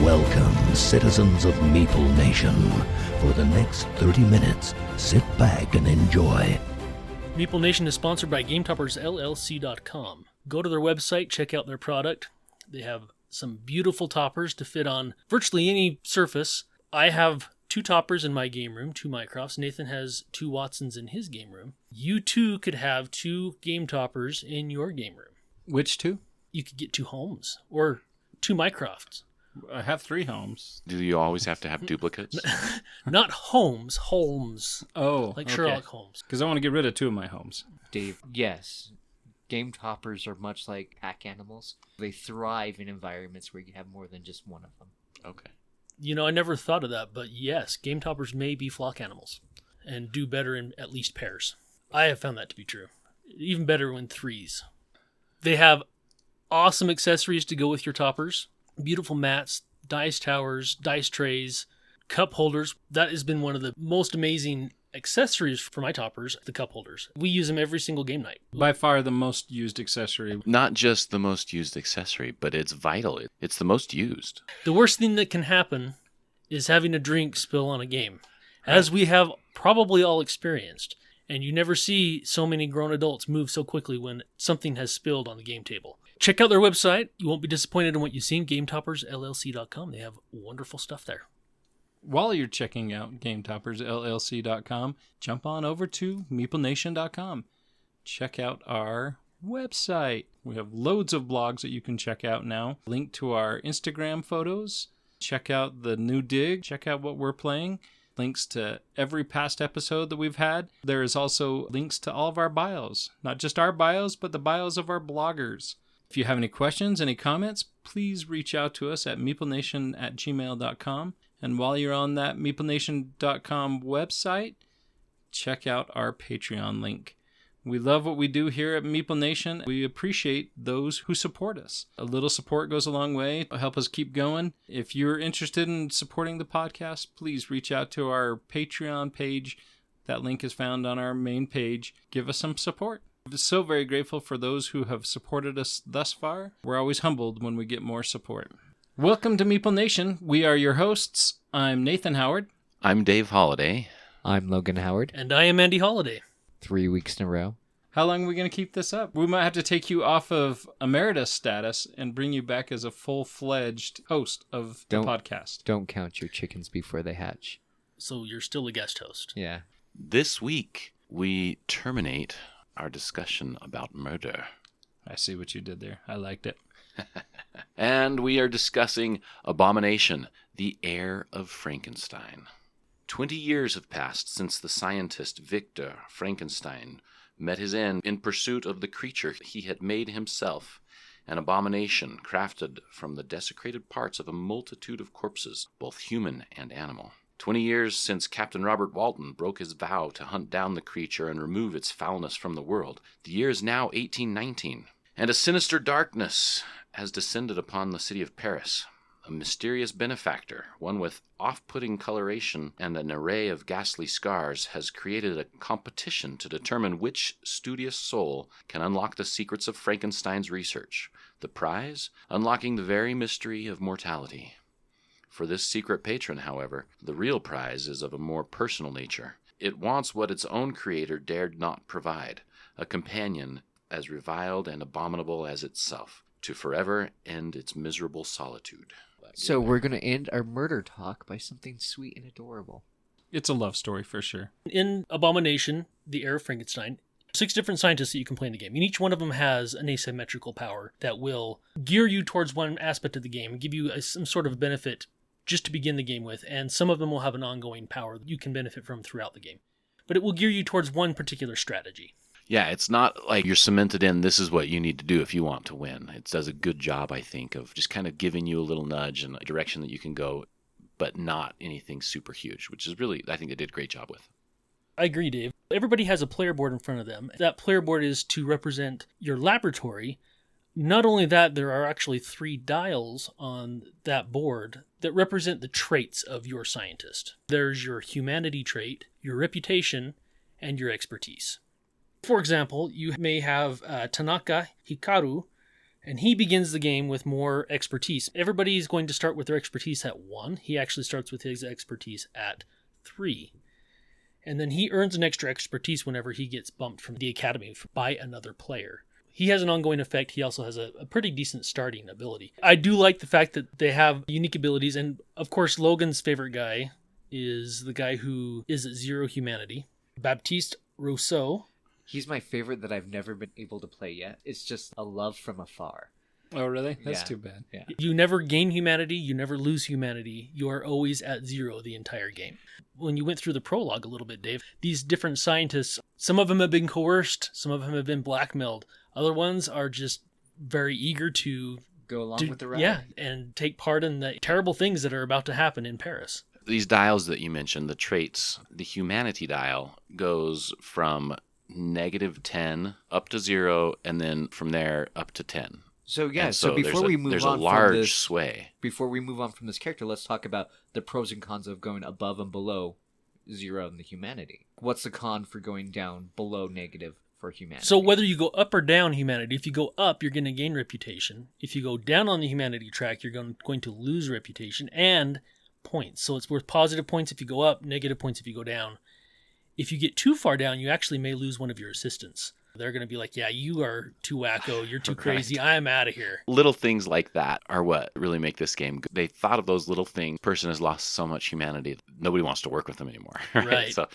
Welcome, citizens of Meeple Nation. For the next 30 minutes, sit back and enjoy. Meeple Nation is sponsored by GameToppersLLC.com. Go to their website, check out their product. They have some beautiful toppers to fit on virtually any surface. I have 2 toppers in my game room, 2 Mycrofts. Nathan has 2 Watsons in his game room. You too could have 2 game toppers in your game room. Which 2? You could get 2 homes or 2 Mycrofts. I have 3 homes. Do you always have to have duplicates? Not homes, Holmes. Oh, like okay. Sherlock Holmes. Because I want to get rid of 2 of my homes. Dave, yes. Game toppers are much like pack animals. They thrive in environments where you have more than just one of them. Okay. You know, I never thought of that, but yes, game toppers may be flock animals and do better in at least pairs. I have found that to be true. Even better when 3s. They have awesome accessories to go with your toppers. Beautiful mats, dice towers, dice trays, cup holders. That has been one of the most amazing accessories for my toppers, the cup holders. We use them every single game night. By far the most used accessory. Not just the most used accessory, but it's vital. It's the most used. The worst thing that can happen is having a drink spill on a game, as we have probably all experienced. And you never see so many grown adults move so quickly when something has spilled on the game table. Check out their website. You won't be disappointed in what you see. GameToppersLLC.com. They have wonderful stuff there. While you're checking out GameToppersLLC.com, jump on over to MeepleNation.com. Check out our website. We have loads of blogs that you can check out now. Link to our Instagram photos. Check out the new dig. Check out what we're playing. Links to every past episode that we've had. There is also links to all of our bios. Not just our bios, but the bios of our bloggers. If you have any questions, any comments, please reach out to us at meeplenation@gmail.com. And while you're on that meeplenation.com website, check out our Patreon link. We love what we do here at Meeple Nation. We appreciate those who support us. A little support goes a long way. It'll help us keep going. If you're interested in supporting the podcast, please reach out to our Patreon page. That link is found on our main page. Give us some support. We're so very grateful for those who have supported us thus far. We're always humbled when we get more support. Welcome to Meeple Nation. We are your hosts. I'm Nathan Howard. I'm Dave Holliday. I'm Logan Howard. And I am Andy Holliday. 3 weeks in a row. How long are we going to keep this up? We might have to take you off of emeritus status and bring you back as a full-fledged host of the podcast. Don't count your chickens before they hatch. So you're still a guest host. Yeah. This week, we terminate our discussion about murder. I see what you did there. I liked it. And we are discussing Abomination, the Heir of Frankenstein. 20 years have passed since the scientist Victor Frankenstein met his end in pursuit of the creature he had made himself, an abomination crafted from the desecrated parts of a multitude of corpses, both human and animal. 20 years since Captain Robert Walton broke his vow to hunt down the creature and remove its foulness from the world. The year is now 1819, and a sinister darkness has descended upon the city of Paris. A mysterious benefactor, one with off-putting coloration and an array of ghastly scars, has created a competition to determine which studious soul can unlock the secrets of Frankenstein's research. The prize? Unlocking the very mystery of mortality. For this secret patron, however, the real prize is of a more personal nature. It wants what its own creator dared not provide, a companion as reviled and abominable as itself, to forever end its miserable solitude. So we're going to end our murder talk by something sweet and adorable. It's a love story for sure. In Abomination, the Heir of Frankenstein, 6 different scientists that you can play in the game. And each one of them has an asymmetrical power that will gear you towards one aspect of the game and give you some sort of benefit just to begin the game with. And some of them will have an ongoing power that you can benefit from throughout the game. But it will gear you towards one particular strategy. Yeah, it's not like you're cemented in, this is what you need to do if you want to win. It does a good job, I think, of just kind of giving you a little nudge and a direction that you can go, but not anything super huge, which is really, I think they did a great job with. I agree, Dave. Everybody has a player board in front of them. That player board is to represent your laboratory. Not only that, there are actually 3 dials on that board that represent the traits of your scientist. There's your humanity trait, your reputation, and your expertise. For example, you may have Tanaka Hikaru, And he begins the game with more expertise. Everybody is going to start with their expertise at 1. He actually starts with his expertise at 3. And then he earns an extra expertise whenever he gets bumped from the academy by another player. He has an ongoing effect. He also has a pretty decent starting ability. I do like the fact that they have unique abilities. And of course, Logan's favorite guy is the guy who is at 0 humanity, Baptiste Rousseau. He's my favorite that I've never been able to play yet. It's just a love from afar. Oh, really? That's Yeah. too bad. Yeah. You never gain humanity, you never lose humanity. You are always at 0 the entire game. When you went through the prologue a little bit, Dave, these different scientists, some of them have been coerced, some of them have been blackmailed. Other ones are just very eager to Go along with the ride. Yeah, and take part in the terrible things that are about to happen in Paris. These dials that you mentioned, the traits, the humanity dial goes from -10 up to 0, and then from there up to 10. So yeah, And so before we move there's on a large from this, sway. before we move on from this character, let's talk about the pros and cons of going above and below 0 in the humanity. What's the con for going down below negative for humanity? So whether you go up or down humanity, if you go up, you're going to gain reputation. If you go down on the humanity track, you're going to lose reputation and points. So it's worth positive points if you go up, negative points if you go down. If you get too far down, you actually may lose one of your assistants. They're going to be like, yeah, you are too wacko, you're too crazy, I'm out of here. Little things like that are what really make this game good. They thought of those little things. Person has lost so much humanity, nobody wants to work with them anymore. Right. So,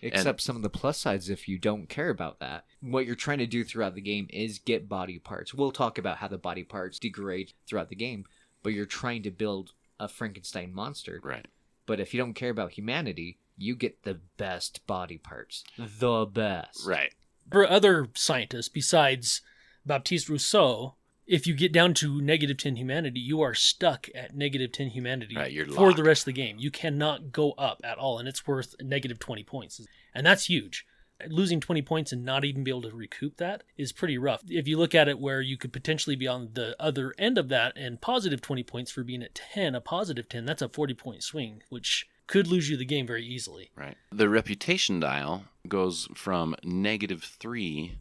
Except some of the plus sides if you don't care about that. What you're trying to do throughout the game is get body parts. We'll talk about how the body parts degrade throughout the game, but you're trying to build a Frankenstein monster. right. But if you don't care about humanity, you get the best body parts. The best. Right. For other scientists besides Baptiste Rousseau, if you get down to -10 humanity, you are stuck at -10 humanity Right, you're for locked. the rest of the game. You cannot go up at all, and it's worth -20 points. And that's huge. Losing 20 points and not even be able to recoup that is pretty rough. If you look at it where you could potentially be on the other end of that and positive 20 points for being at 10, a positive 10, that's a 40-point swing, which could lose you the game very easily. Right. The reputation dial goes from -3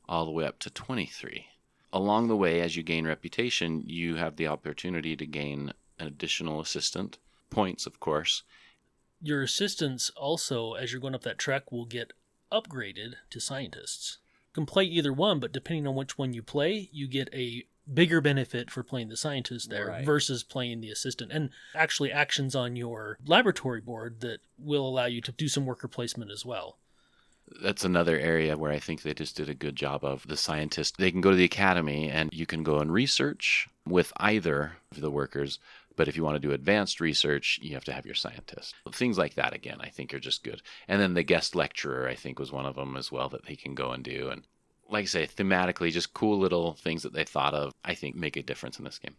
all the way up to 23. Along the way, as you gain reputation, you have the opportunity to gain an additional assistant, points, of course. Your assistants also, as you're going up that track, will get upgraded to scientists. You can play either one, but depending on which one you play, you get a bigger benefit for playing the scientist there Right. versus playing the assistant. And actually actions on your laboratory board that will allow you to do some worker placement as well. That's another area where I think they just did a good job of the scientists. They can go to the academy and you can go and research with either of the workers. But if you want to do advanced research, you have to have your scientist. Things like that, again, I think are just good. And then the guest lecturer, I think, was one of them as well that they can go and do. And like I say, thematically, just cool little things that they thought of, I think, make a difference in this game.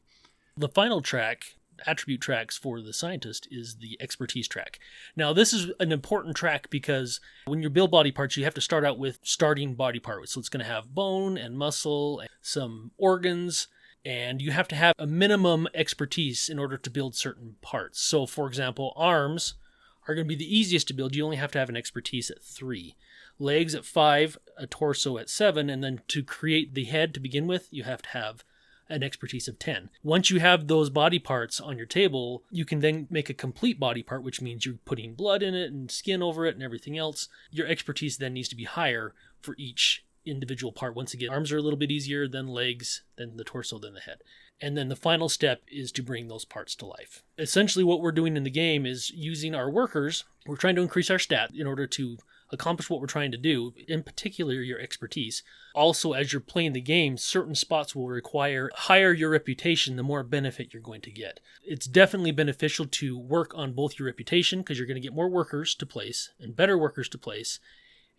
The final track, attribute tracks for the scientist, is the expertise track. Now, this is an important track because when you build body parts, you have to start out with starting body parts. So it's going to have bone and muscle, and some organs, and you have to have a minimum expertise in order to build certain parts. So, for example, arms are going to be the easiest to build. You only have to have an expertise at 3. Legs at 5, a torso at 7, and then to create the head to begin with, you have to have an expertise of 10. Once you have those body parts on your table, you can then make a complete body part, which means you're putting blood in it and skin over it and everything else. Your expertise then needs to be higher for each individual part. Once again, arms are a little bit easier, then legs, then the torso, then the head. And then the final step is to bring those parts to life. Essentially what we're doing in the game is using our workers. We're trying to increase our stat in order to accomplish what we're trying to do, in particular your expertise. Also, as you're playing the game, certain spots will require higher your reputation, the more benefit you're going to get. It's definitely beneficial to work on both your reputation because you're going to get more workers to place and better workers to place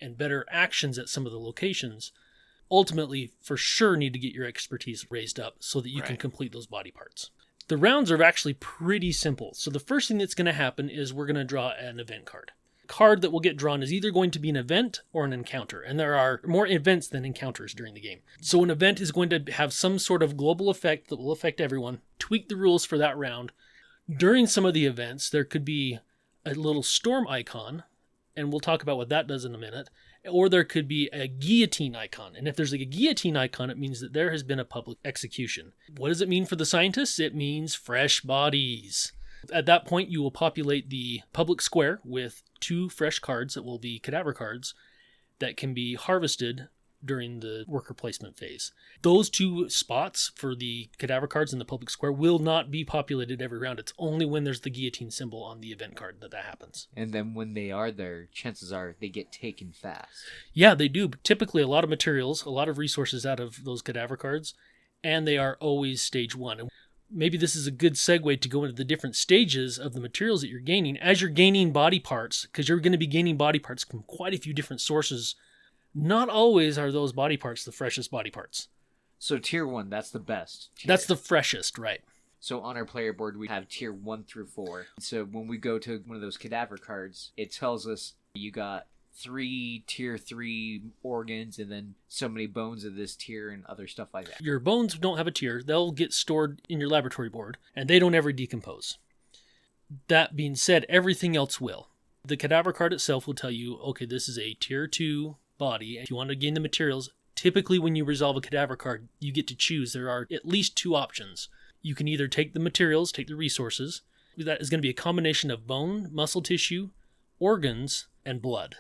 and better actions at some of the locations. Ultimately, for sure need to get your expertise raised up so that you can complete those body parts. The rounds are actually pretty simple. So the first thing that's going to happen is we're going to draw an event card. Card that will get drawn is either going to be an event or an encounter, and there are more events than encounters during the game. So an event is going to have some sort of global effect that will affect everyone, tweak the rules for that round. During some of the events, there could be a little storm icon, and we'll talk about what that does in a minute, Or there could be a guillotine icon. And if there's like a guillotine icon, it means that there has been a public execution. What does it mean for the scientists? It means fresh bodies. At that point, you will populate the public square with 2 fresh cards that will be cadaver cards that can be harvested during the worker placement phase. Those 2 spots for the cadaver cards in the public square will not be populated every round. It's only when there's the guillotine symbol on the event card that happens. And then when they are there, chances are they get taken fast. Yeah, they do. Typically a lot of materials, a lot of resources out of those cadaver cards, and they are always stage 1. And maybe this is a good segue to go into the different stages of the materials that you're gaining. As you're gaining body parts, because you're going to be gaining body parts from quite a few different sources, not always are those body parts the freshest body parts. So tier 1, that's the best tier. That's the freshest, right? So on our player board, we have tier 1 through 4. So when we go to one of those cadaver cards, it tells us you got 3 tier 3 organs and then so many bones of this tier and other stuff like that. Your bones don't have a tier. They'll get stored in your laboratory board, and they don't ever decompose. That being said, everything else will. The cadaver card itself will tell you, okay, this is a tier 2 body. If you want to gain the materials, typically when you resolve a cadaver card, you get to choose. There are at least 2 options. You can either take the materials, take the resources. That is going to be a combination of bone, muscle tissue, organs, and blood.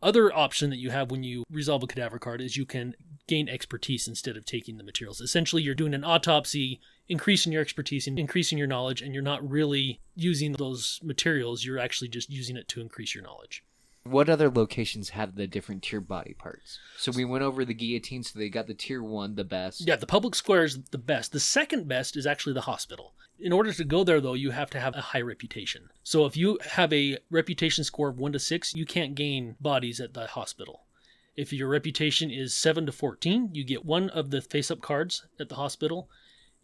Other option that you have when you resolve a cadaver card is you can gain expertise instead of taking the materials. Essentially, you're doing an autopsy, increasing your expertise and increasing your knowledge, and you're not really using those materials. You're actually just using it to increase your knowledge. What other locations have the different tier body parts? So we went over the guillotine, so they got the tier 1, the best. Yeah, the public square is the best. The second best is actually the hospital. In order to go there, though, you have to have a high reputation. So if you have a reputation score of 1 to 6, you can't gain bodies at the hospital. If your reputation is 7 to 14, you get 1 of the face-up cards at the hospital.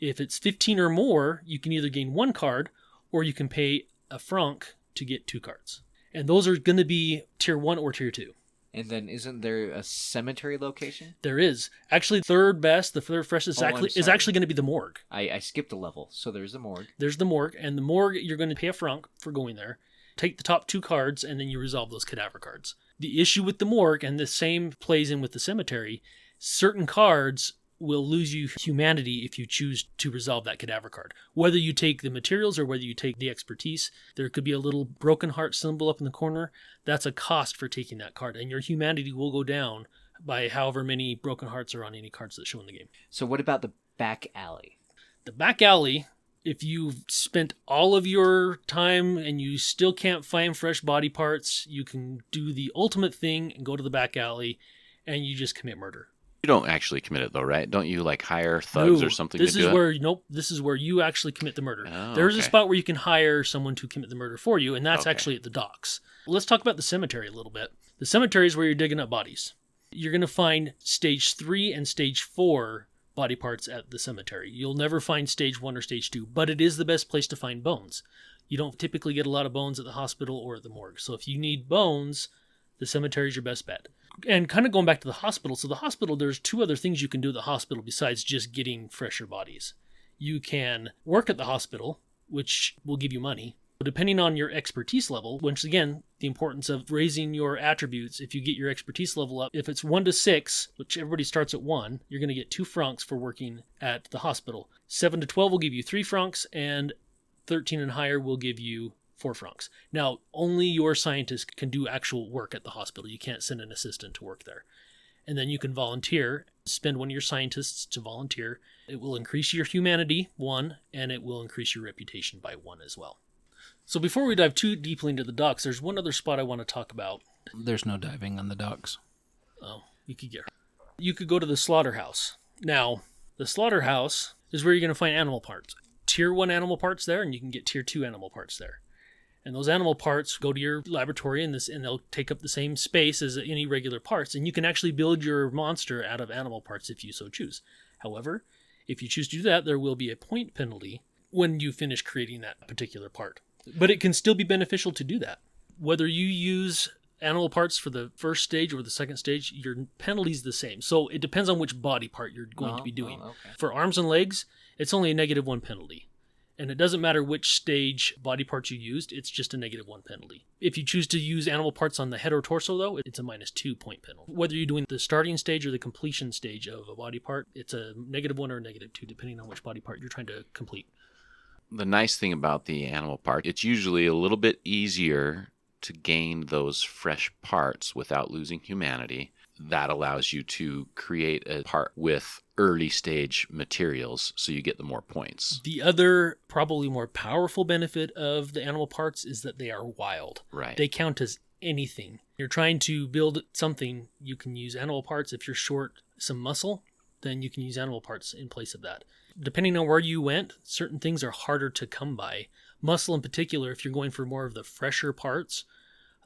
If it's 15 or more, you can either gain 1 card, or you can pay a franc to get 2 cards. And those are going to be tier 1 or tier 2. And then isn't there a cemetery location? There is. Actually, third best, the third freshest is actually going to be the morgue. I skipped a level, so there's the morgue. There's the morgue, and the morgue, you're going to pay a franc for going there. Take the top 2 cards, and then you resolve those cadaver cards. The issue with the morgue, and the same plays in with the cemetery, certain cards will lose you humanity if you choose to resolve that cadaver card. Whether you take the materials or whether you take the expertise, there could be a little broken heart symbol up in the corner. That's a cost for taking that card, and your humanity will go down by however many broken hearts are on any cards that show in the game. So what about the back alley? The back alley, if you've spent all of your time and you still can't find fresh body parts, you can do the ultimate thing and go to the back alley and you just commit murder. You don't actually commit it, though, right? Don't you, like, hire thugs or something to do it? Nope, this is where you actually commit the murder. Oh, There's a okay. spot where you can hire someone to commit the murder for you, and that's Okay. actually at the docks. Let's talk about the cemetery a little bit. The cemetery is where you're digging up bodies. You're going to find stage 3 and stage 4 body parts at the cemetery. You'll never find stage 1 or stage 2, but it is the best place to find bones. You don't typically get a lot of bones at the hospital or at the morgue. So if you need bones, the cemetery is your best bet. And kind of going back to the hospital, so the hospital, there's 2 other things you can do at the hospital besides just getting fresher bodies. You can work at the hospital, which will give you money. Depending on your expertise level, once again, the importance of raising your attributes, if you get your expertise level up, if it's 1 to 6, which everybody starts at 1, you're going to get 2 francs for working at the hospital. 7 to 12 will give you 3 francs, and 13 and higher will give you 4 francs. Now, only your scientist can do actual work at the hospital. You can't send an assistant to work there. And then you can volunteer, spend one of your scientists to volunteer. It will increase your humanity, 1, and it will increase your reputation by 1 as well. So before we dive too deeply into the docks, there's one other spot I want to talk about. There's no diving on the docks. Oh, you could go to the slaughterhouse. Now, the slaughterhouse is where you're going to find animal parts. Tier 1 animal parts there, and you can get Tier 2 animal parts there. And those animal parts go to your laboratory, and they'll take up the same space as any regular parts, and you can actually build your monster out of animal parts if you so choose. However, if you choose to do that, there will be a point penalty when you finish creating that particular part. But it can still be beneficial to do that. Whether you use animal parts for the first stage or the second stage, your penalty's the same. So it depends on which body part you're going to be doing. Okay. For arms and legs, it's only a -1 penalty. And it doesn't matter which stage body parts you used, it's just a -1 penalty. If you choose to use animal parts on the head or torso, though, it's a -2 point penalty. Whether you're doing the starting stage or the completion stage of a body part, it's a -1 or a -2, depending on which body part you're trying to complete. The nice thing about the animal part, it's usually a little bit easier to gain those fresh parts without losing humanity. That allows you to create a part with early stage materials, so you get the more points. The other, probably more powerful benefit of the animal parts is that they are wild. Right. They count as anything. You're trying to build something, you can use animal parts. If you're short some muscle, then you can use animal parts in place of that. Depending on where you went, certain things are harder to come by. Muscle in particular, if you're going for more of the fresher parts,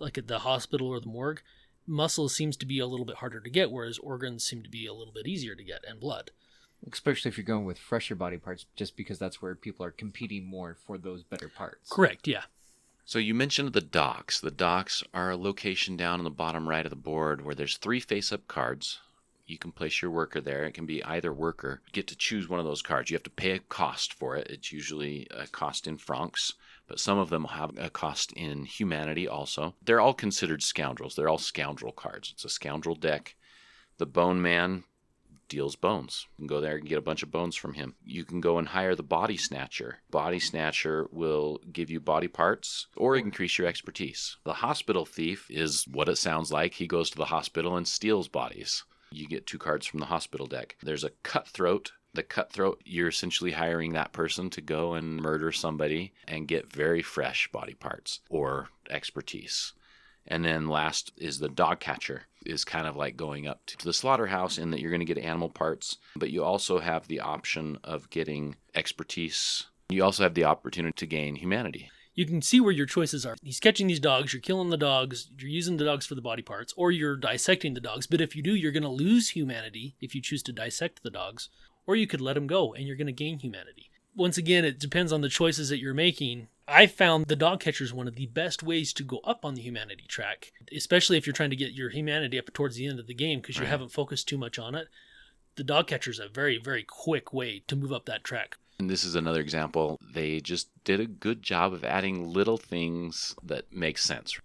like at the hospital or the morgue, muscle seems to be a little bit harder to get, whereas organs seem to be a little bit easier to get, and blood. Especially if you're going with fresher body parts, just because that's where people are competing more for those better parts. Correct, yeah. So you mentioned the docks. The docks are a location down on the bottom right of the board where there's 3 face-up cards. You can place your worker there. It can be either worker. You get to choose one of those cards. You have to pay a cost for it. It's usually a cost in francs, but some of them have a cost in humanity also. They're all considered scoundrels. They're all scoundrel cards. It's a scoundrel deck. The Bone Man deals bones. You can go there and get a bunch of bones from him. You can go and hire the Body Snatcher. Body Snatcher will give you body parts or increase your expertise. The Hospital Thief is what it sounds like. He goes to the hospital and steals bodies. You get 2 cards from the hospital deck. There's a Cutthroat. The Cutthroat, you're essentially hiring that person to go and murder somebody and get very fresh body parts or expertise. And then last is the Dog Catcher. Is kind of like going up to the slaughterhouse in that you're going to get animal parts, but you also have the option of getting expertise. You also have the opportunity to gain humanity. You can see where your choices are. He's catching these dogs, you're killing the dogs, you're using the dogs for the body parts, or you're dissecting the dogs. But if you do, you're going to lose humanity if you choose to dissect the dogs, or you could let them go and you're going to gain humanity. Once again, it depends on the choices that you're making. I found the Dog Catcher is one of the best ways to go up on the humanity track, especially if you're trying to get your humanity up towards the end of the game because you haven't focused too much on it. The Dog Catcher is a very, very quick way to move up that track. And this is another example. They just did a good job of adding little things that make sense.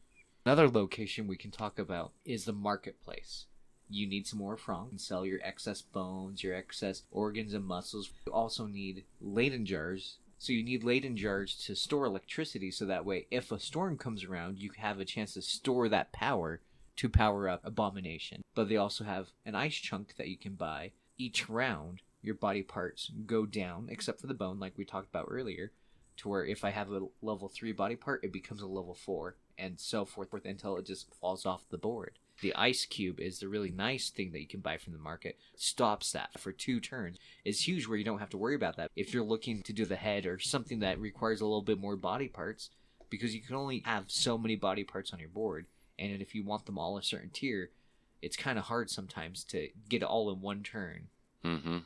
Another location we can talk about is the marketplace. You need some more francs and sell your excess bones, your excess organs and muscles. You also need Leyden jars. So you need Leyden jars to store electricity so that way if a storm comes around, you have a chance to store that power to power up Abomination. But they also have an ice chunk that you can buy. Each round, your body parts go down, except for the bone, like we talked about earlier, to where if I have a level 3 body part, it becomes a level 4, and so forth until it just falls off the board. The ice cube is the really nice thing that you can buy from the market. Stops that for 2 turns. It's huge where you don't have to worry about that. If you're looking to do the head or something that requires a little bit more body parts, because you can only have so many body parts on your board, and if you want them all a certain tier, it's kind of hard sometimes to get it all in one turn. Mm-hmm.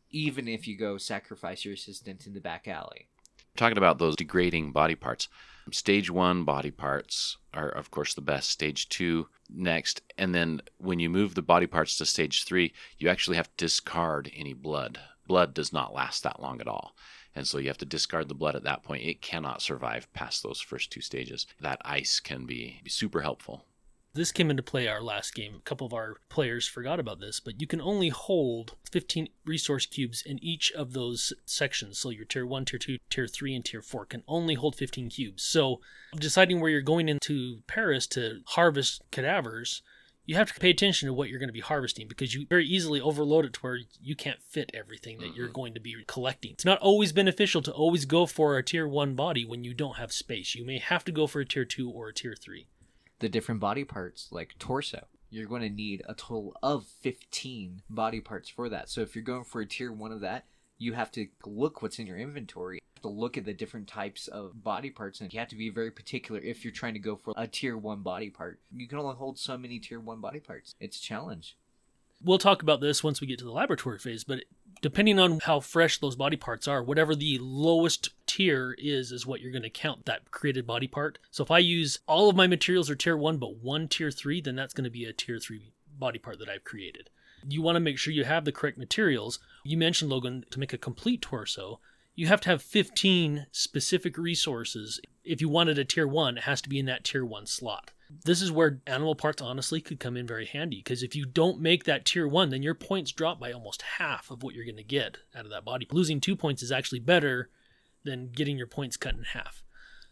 Even if you go sacrifice your assistant in the back alley. Talking about those degrading body parts. Stage 1 body parts are, of course, the best. Stage 2 next. And then when you move the body parts to stage 3, you actually have to discard any blood. Blood does not last that long at all. And so you have to discard the blood at that point. It cannot survive past those first 2 stages. That ice can be super helpful. This came into play our last game. A couple of our players forgot about this, but you can only hold 15 resource cubes in each of those sections. So your tier 1, tier 2, tier 3, and tier 4 can only hold 15 cubes. So deciding where you're going into Paris to harvest cadavers, you have to pay attention to what you're going to be harvesting because you very easily overload it to where you can't fit everything that you're going to be collecting. It's not always beneficial to always go for a tier 1 body when you don't have space. You may have to go for a tier 2 or a tier 3. The different body parts, like torso, you're going to need a total of 15 body parts for that. So if you're going for a tier 1 of that, you have to look what's in your inventory. You have to look at the different types of body parts, and you have to be very particular if you're trying to go for a tier 1 body part. You can only hold so many tier 1 body parts. It's a challenge. We'll talk about this once we get to the laboratory phase, but depending on how fresh those body parts are, whatever the lowest tier is what you're going to count that created body part. So if I use all of my materials are tier 1 but 1 tier 3, then that's going to be a tier 3 body part that I've created. You want to make sure you have the correct materials. You mentioned, Logan, to make a complete torso, you have to have 15 specific resources. If you wanted a tier 1, it has to be in that tier 1 slot. This is where animal parts honestly could come in very handy, because if you don't make that tier 1, then your points drop by almost half of what you're going to get out of that body. Losing 2 points is actually better than getting your points cut in half.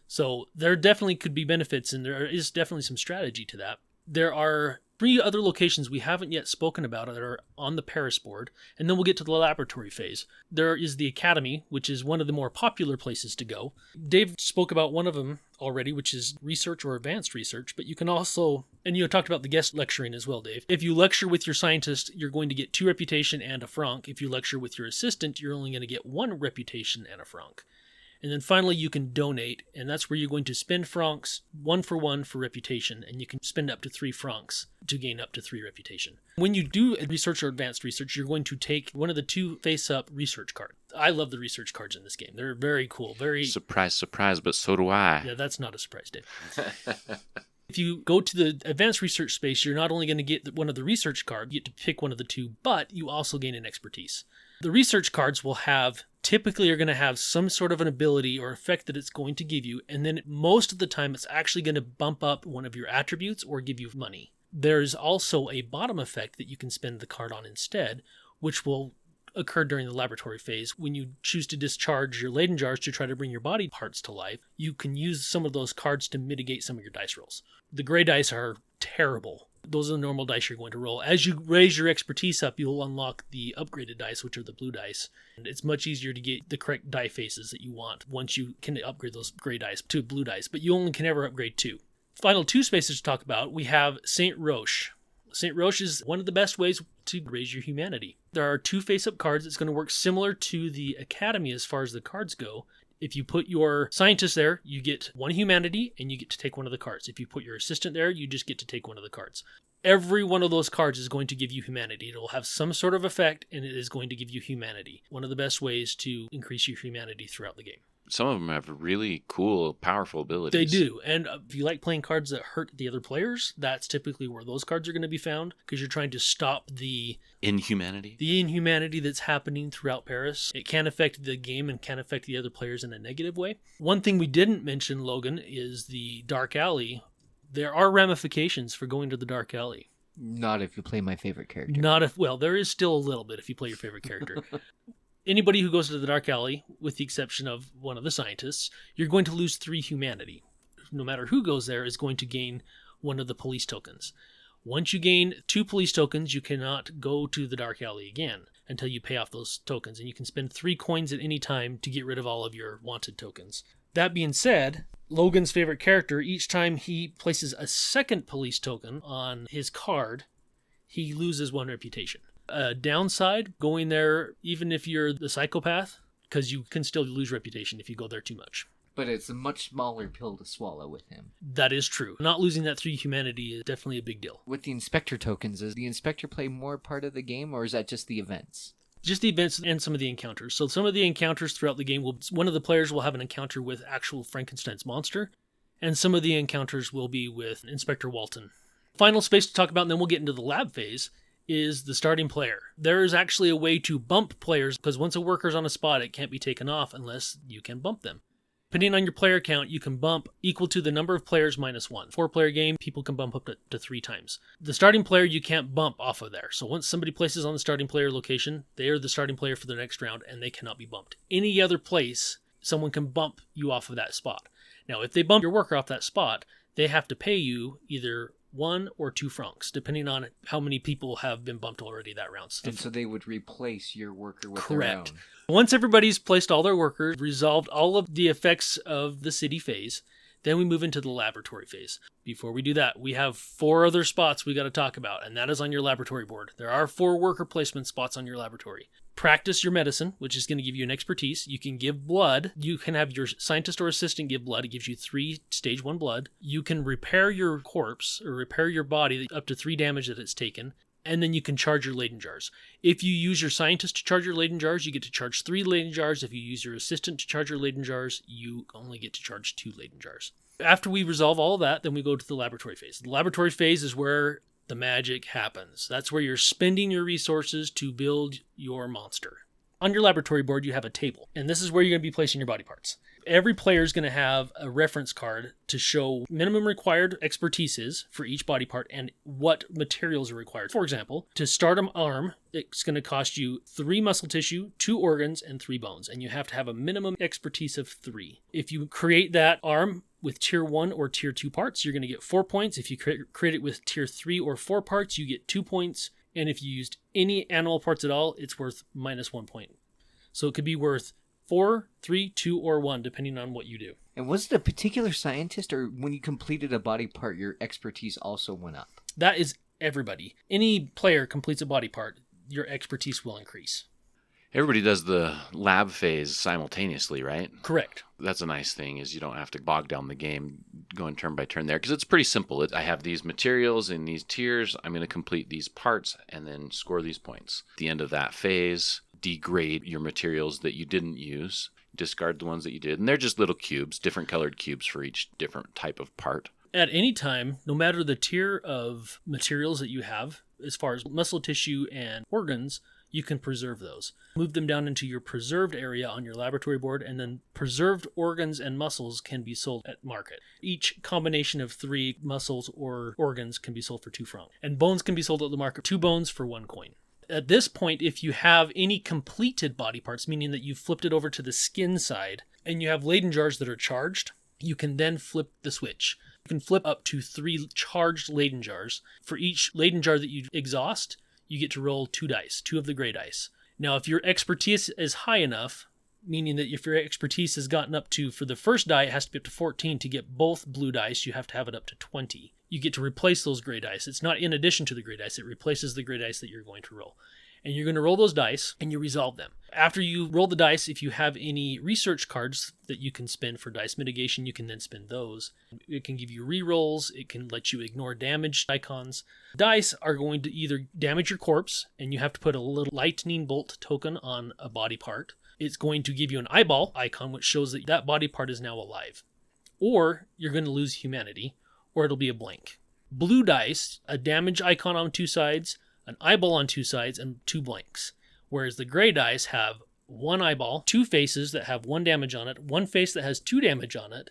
So there definitely could be benefits, and there is definitely some strategy to that. There are 3 other locations we haven't yet spoken about that are on the Paris board, and then we'll get to the laboratory phase. There is the Academy, which is one of the more popular places to go. Dave spoke about one of them already, which is research or advanced research, but you can also, and you talked about the guest lecturing as well, Dave. If you lecture with your scientist, you're going to get 2 reputation and a franc. If you lecture with your assistant, you're only going to get 1 reputation and a franc. And then finally, you can donate, and that's where you're going to spend francs 1 for 1 for reputation, and you can spend up to 3 francs to gain up to 3 reputation. When you do research or advanced research, you're going to take one of the 2 face-up research cards. I love the research cards in this game. They're very cool. Very Surprise, surprise, but so do I. Yeah, that's not a surprise, Dave. If you go to the advanced research space, you're not only going to get one of the research cards, you get to pick one of the 2, but you also gain an expertise. The research cards will have, typically are going to have some sort of an ability or effect that it's going to give you, and then most of the time it's actually going to bump up one of your attributes or give you money. There's also a bottom effect that you can spend the card on instead, which will occur during the laboratory phase. When you choose to discharge your Leyden jars to try to bring your body parts to life, you can use some of those cards to mitigate some of your dice rolls. The gray dice are terrible. Those are the normal dice you're going to roll. As you raise your expertise up, you'll unlock the upgraded dice, which are the blue dice. And it's much easier to get the correct die faces that you want once you can upgrade those gray dice to blue dice, but you only can ever upgrade 2. Final 2 spaces to talk about, we have Saint Roche. Saint Roche is one of the best ways to raise your humanity. There are 2 face-up cards. It's going to work similar to the Academy as far as the cards go. If you put your scientist there, you get 1 humanity, and you get to take one of the cards. If you put your assistant there, you just get to take one of the cards. Every one of those cards is going to give you humanity. It will have some sort of effect, and it is going to give you humanity. One of the best ways to increase your humanity throughout the game. Some of them have really cool, powerful abilities. They do. And if you like playing cards that hurt the other players, that's typically where those cards are going to be found, because you're trying to stop the inhumanity that's happening throughout Paris. It can affect the game and can affect the other players in a negative way. One thing we didn't mention, Logan, is the Dark Alley. There are ramifications for going to the Dark Alley. Not if you play my favorite character. Well, there is still a little bit if you play your favorite character. Anybody who goes to the Dark Alley, with the exception of one of the scientists, you're going to lose 3 humanity. No matter who goes there is going to gain one of the police tokens. Once you gain 2 police tokens, you cannot go to the Dark Alley again until you pay off those tokens, and you can spend 3 coins at any time to get rid of all of your wanted tokens. That being said, Logan's favorite character, each time he places a second police token on his card, he loses 1 reputation. A downside, going there, even if you're the psychopath, because you can still lose reputation if you go there too much. But it's a much smaller pill to swallow with him. That is true. Not losing that 3 humanity is definitely a big deal. With the Inspector tokens, does the Inspector play more part of the game, or is that just the events? Just the events and some of the encounters. So some of the encounters throughout the game, one of the players will have an encounter with actual Frankenstein's monster, and some of the encounters will be with Inspector Walton. Final space to talk about, and then we'll get into the lab phase, is the starting player. There is actually a way to bump players, because once a worker's on a spot, it can't be taken off unless you can bump them. Depending on your player count, you can bump equal to the number of players minus 1. 4-player game, people can bump up to 3 times. The starting player, you can't bump off of there. So once somebody places on the starting player location, they are the starting player for the next round, and they cannot be bumped. Any other place, someone can bump you off of that spot. Now, if they bump your worker off that spot, they have to pay you either 1 or 2 francs, depending on how many people have been bumped already that round. And so they would replace your worker with Correct. their own. Once everybody's placed all their workers, resolved all of the effects of the city phase, then we move into the laboratory phase. Before we do that, we have 4 other spots we got to talk about, and that is on your laboratory board. There are 4 worker placement spots on your laboratory. Practice your medicine, which is going to give you an expertise. You can give blood. You can have your scientist or assistant give blood. It gives you 3 stage 1 blood. You can repair your corpse or repair your body up to 3 damage that it's taken. And then you can charge your Leyden jars. If you use your scientist to charge your Leyden jars, you get to charge 3 Leyden jars. If you use your assistant to charge your Leyden jars, you only get to charge 2 Leyden jars. After we resolve all that, then we go to the laboratory phase. The laboratory phase is where the magic happens. That's where you're spending your resources to build your monster. On your laboratory board, you have a table, and this is where you're going to be placing your body parts. Every player is going to have a reference card to show minimum required expertise is for each body part and what materials are required. For example, to start an arm, it's going to cost you 3 muscle tissue, 2 organs, and 3 bones, and you have to have a minimum expertise of 3. If you create that arm with tier 1 or tier 2 parts, you're going to get 4 points. If you create it with tier 3 or 4 parts, you get 2 points. And if you used any animal parts at all, it's worth -1 point. So it could be worth 4, 3, 2, or 1, depending on what you do. And was it a particular scientist, or when you completed a body part, your expertise also went up? That is everybody. Any player completes a body part, your expertise will increase. Everybody does the lab phase simultaneously, right? Correct. That's a nice thing, is you don't have to bog down the game going turn by turn there, because it's pretty simple. I have these materials in these tiers. I'm going to complete these parts and then score these points. At the end of that phase, degrade your materials that you didn't use, discard the ones that you did, and they're just little cubes, different colored cubes for each different type of part. At any time, no matter the tier of materials that you have, as far as muscle tissue and organs, you can preserve those. Move them down into your preserved area on your laboratory board, and then preserved organs and muscles can be sold at market. Each combination of 3 muscles or organs can be sold for 2 francs. And bones can be sold at the market, 2 bones for 1 coin. At this point, if you have any completed body parts, meaning that you've flipped it over to the skin side, and you have Leyden jars that are charged, you can then flip the switch. You can flip up to 3 charged Leyden jars. For each Leyden jar that you exhaust, you get to roll 2 dice, 2 of the gray dice. Now, if your expertise is high enough, meaning that if your expertise has gotten up to, for the first die, it has to be up to 14. To get both blue dice, you have to have it up to 20. You get to replace those gray dice. It's not in addition to the gray dice. It replaces the gray dice that you're going to roll. And you're going to roll those dice, and you resolve them. After you roll the dice, if you have any research cards that you can spend for dice mitigation, you can then spend those. It can give you rerolls. It can let you ignore damage icons. Dice are going to either damage your corpse, and you have to put a little lightning bolt token on a body part. It's going to give you an eyeball icon, which shows that that body part is now alive. Or you're going to lose humanity, or it'll be a blank. Blue dice, a damage icon on 2 sides, an eyeball on 2 sides, and 2 blanks. Whereas the gray dice have 1 eyeball, 2 faces that have 1 damage on it, 1 face that has 2 damage on it,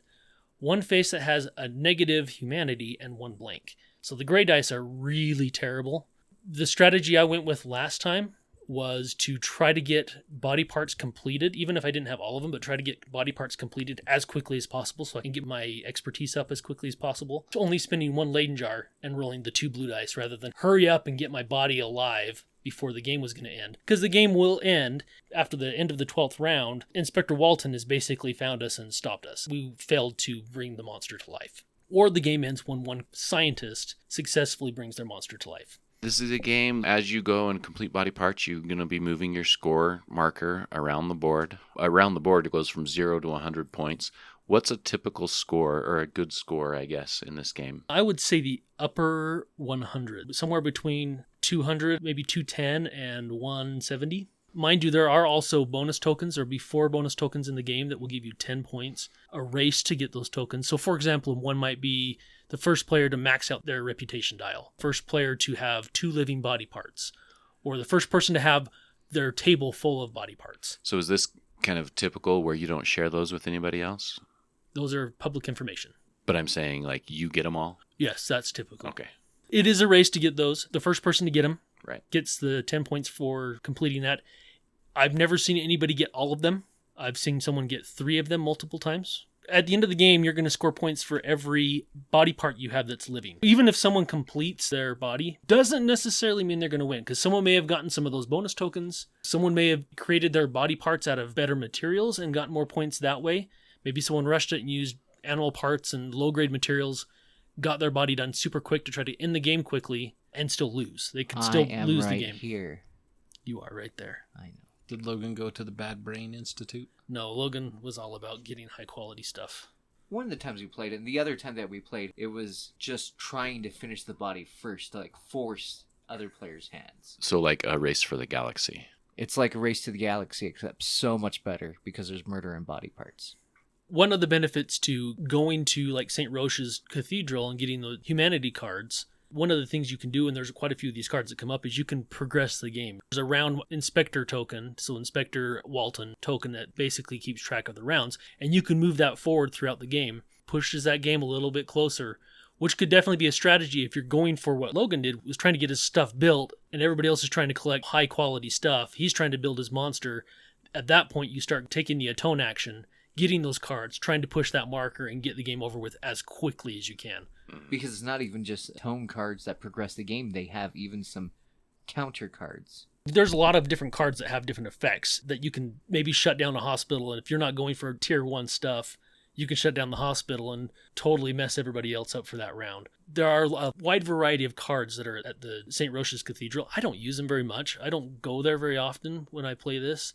1 face that has a negative humanity, and 1 blank. So the gray dice are really terrible. The strategy I went with last time was to try to get body parts completed, even if I didn't have all of them, but try to get body parts completed as quickly as possible so I can get my expertise up as quickly as possible. Only spending 1 Leyden jar and rolling the 2 blue dice rather than hurry up and get my body alive before the game was going to end. Because the game will end after the end of the 12th round. Inspector Walton has basically found us and stopped us. We failed to bring the monster to life. Or the game ends when 1 scientist successfully brings their monster to life. This is a game, as you go and complete body parts, you're going to be moving your score marker around the board. Around the board, it goes from 0 to 100 points. What's a typical score, or a good score, I guess, in this game? I would say the upper 100, somewhere between 200, maybe 210 and 170. Mind you, there are also bonus tokens. There'll be 4 bonus tokens in the game that will give you 10 points. A race to get those tokens. So, for example, one might be the first player to max out their reputation dial. First player to have 2 living body parts. Or the first person to have their table full of body parts. So is this kind of typical where you don't share those with anybody else? Those are public information. But I'm saying, like, you get them all? Yes, that's typical. Okay. It is a race to get those. The first person to get them gets the 10 points for completing that. I've never seen anybody get all of them. I've seen someone get 3 of them multiple times. At the end of the game, you're going to score points for every body part you have that's living. Even if someone completes their body, doesn't necessarily mean they're going to win, because someone may have gotten some of those bonus tokens. Someone may have created their body parts out of better materials and gotten more points that way. Maybe someone rushed it and used animal parts and low-grade materials, got their body done super quick to try to end the game quickly and still lose. They can still lose the game. Here. You are right there. I know. Did Logan go to the Bad Brain Institute? No, Logan was all about getting high-quality stuff. One of the times we played it, and the other time that we played, it was just trying to finish the body first to, like, force other players' hands. So like a race for the galaxy. It's like a race to the galaxy, except so much better because there's murder in body parts. One of the benefits to going to like St. Roche's Cathedral and getting the humanity cards One of the things you can do, and there's quite a few of these cards that come up, is you can progress the game. There's a round inspector token, so Inspector Walton token that basically keeps track of the rounds, and you can move that forward throughout the game. Pushes that game a little bit closer, which could definitely be a strategy if you're going for what Logan did, was trying to get his stuff built, and everybody else is trying to collect high quality stuff. He's trying to build his monster. At that point, you start taking the atone action, getting those cards, trying to push that marker and get the game over with as quickly as you can. Because it's not even just tone cards that progress the game. They have even some counter cards. There's a lot of different cards that have different effects that you can maybe shut down a hospital, and if you're not going for tier 1 stuff, you can shut down the hospital and totally mess everybody else up for that round. There are a wide variety of cards that are at the St. Roche's Cathedral. I don't use them very much. I don't go there very often when I play this.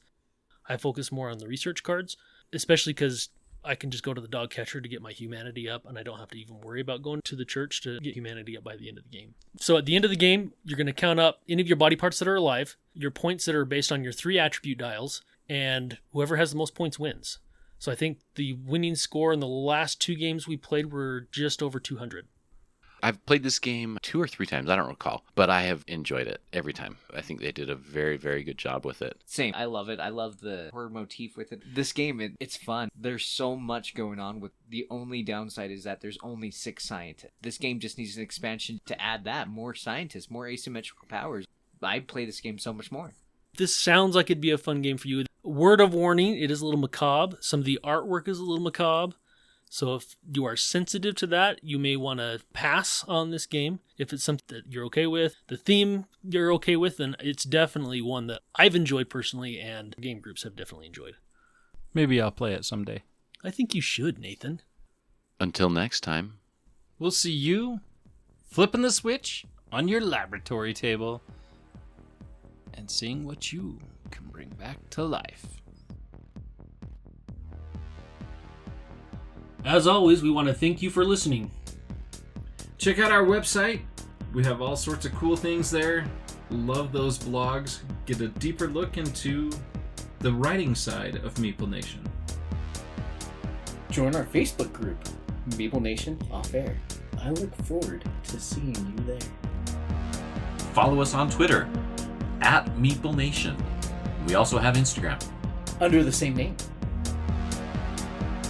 I focus more on the research cards, especially because I can just go to the dog catcher to get my humanity up, and I don't have to even worry about going to the church to get humanity up by the end of the game. So at the end of the game, you're going to count up any of your body parts that are alive, your points that are based on your 3 attribute dials, and whoever has the most points wins. So I think the winning score in the last 2 games we played were just over 200. I've played this game 2 or 3 times, I don't recall, but I have enjoyed it every time. I think they did a very, very good job with it. Same. I love it. I love the horror motif with it. This game, it's fun. There's so much going on with the only downside is that there's only 6 scientists. This game just needs an expansion to add that. More scientists, more asymmetrical powers. I'd play this game so much more. This sounds like it'd be a fun game for you. Word of warning, it is a little macabre. Some of the artwork is a little macabre. So if you are sensitive to that, you may want to pass on this game. If it's something that you're okay with, the theme you're okay with, then it's definitely one that I've enjoyed personally and game groups have definitely enjoyed. Maybe I'll play it someday. I think you should, Nathan. Until next time. We'll see you flipping the switch on your laboratory table and seeing what you can bring back to life. As always, we want to thank you for listening. Check out our website. We have all sorts of cool things there. Love those blogs. Get a deeper look into the writing side of Meeple Nation. Join our Facebook group, Meeple Nation Off Air. I look forward to seeing you there. Follow us on Twitter at Meeple Nation. We also have Instagram. Under the same name.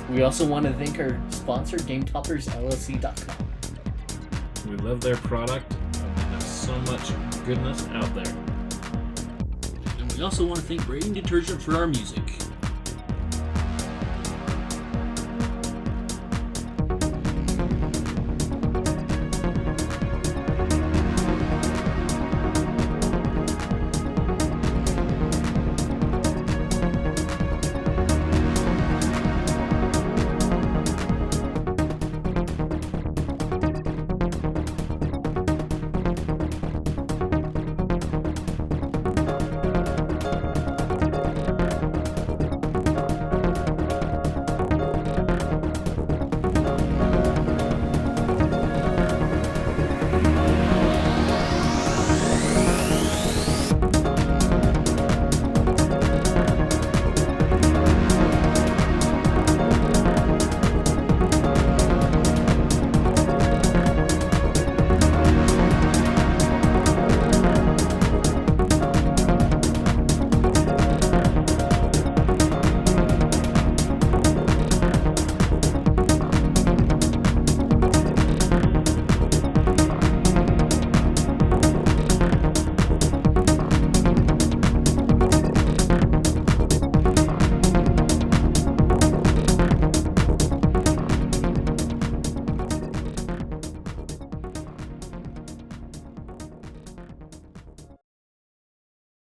We also want to thank our sponsor, GameToppersLLC.com. We love their product, and they have so much goodness out there. And we also want to thank Braiding Detergent for our music.